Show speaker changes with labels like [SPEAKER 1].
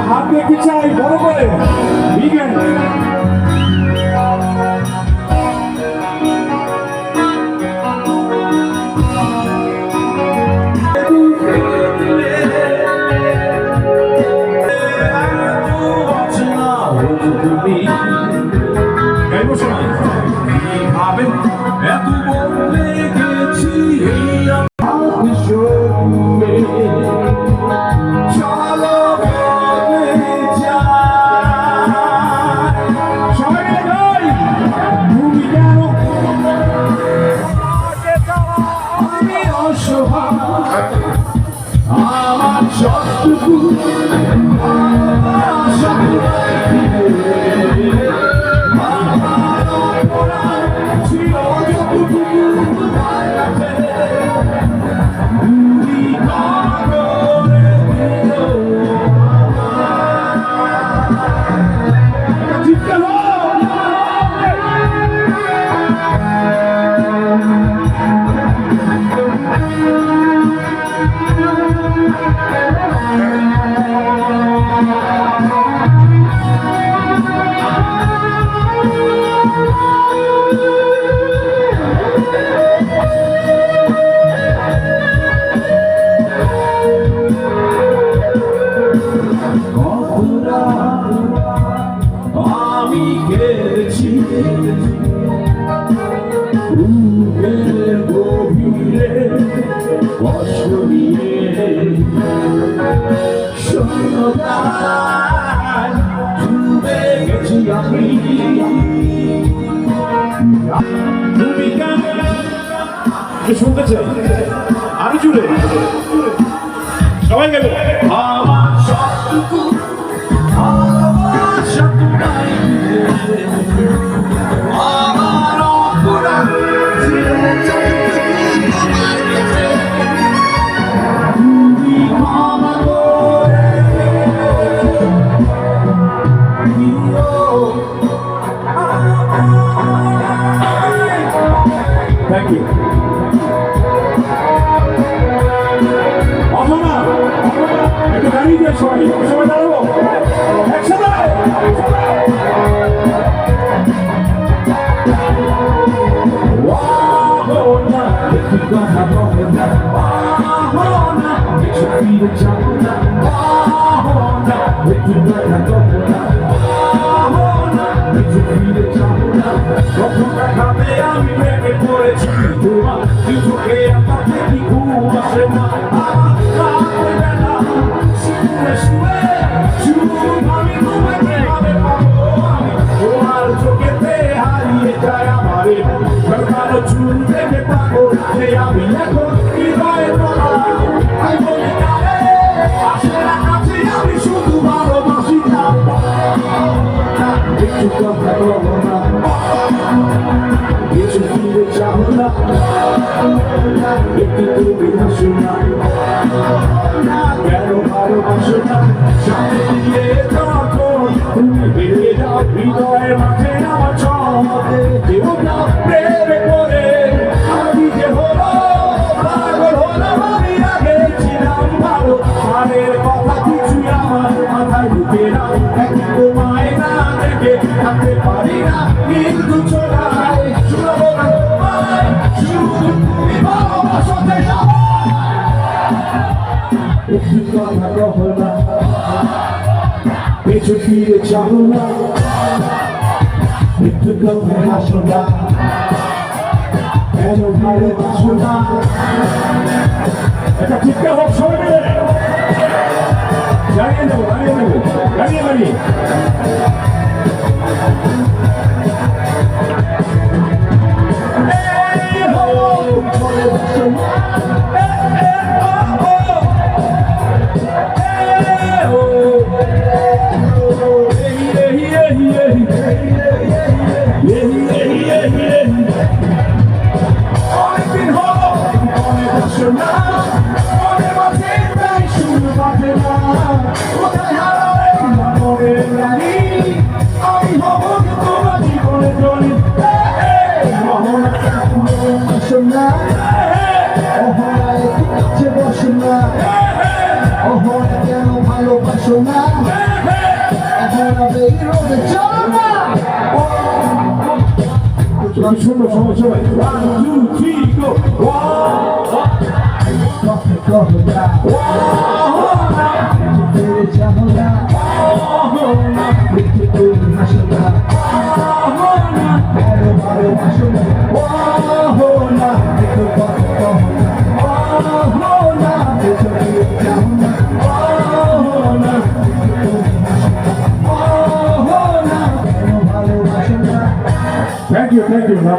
[SPEAKER 1] হাত দেখতে চাই বড় করে বিজ্ঞান
[SPEAKER 2] এত বলে গেছি আমার সবটুকু আমি গেছি গভীরে কষ্ট নিয়ে শূন্যতায় ডুবে গেছি আমি তুমি কেন শুনতে চাই আরো জুড়ে সবাই গেল আমার সবটুকু আমার অপরাধ তুমি ক্ষমা করে দিও থ্যাংক ইউ অহনা একটু দাঁড়িয়ে দিয়ে সবাই সবাই দাঁড়াবো একসাথে আমি ভেঙে পড়েছি তোমার চোখে আমাকে কি ঘুম আসে না আমি তোমাকে ভাবে পাবো তোমার চোখেতে হারিয়ে যায় আমারে কারো চুল থেকে পাবো যে আমি এখন হৃদয়ে তোমার আমি বলি আসে না কাছে আমি শুধু ভালোবাসি না একটু কথা বলো না কিছু ফিরে যাও না একটু তুমি হাসো না কেন ভালোবাসো না সাথে দিয়ে যখন তুমি বেরিয়ে যাও হৃদয়ের মাঝে আমার চমকে কেউ না প্রেমে করে আমি যে হলো পাগল হলাম আমি আগে ছিলাম ভালো মানের কথা কিছু আমার মাথায় ঢুকে না একই তোমায় না দেখে থাকতে পারি না কিন্তু চোরায় শুনবো না তোমায় শুধু তুমি ভালোবাসতে যাও একটু কথা কহো না পিছু ফিরে যাও না একটু কথা হাসো না কেন ভালোবাসো না এটা ঠিকঠাক হোক সবাই মিলে দাঁড়িয়ে নেবো দাঁড়িয়ে দাঁড়িয়ে অনেকদিন হলো মনে বসো না মনে মাঝে তাই শুরু বাজে না কোথায় হারালে মনের রানী আমি হব সুন্দর সবাই সবাই 1 2 3 গো Thank you.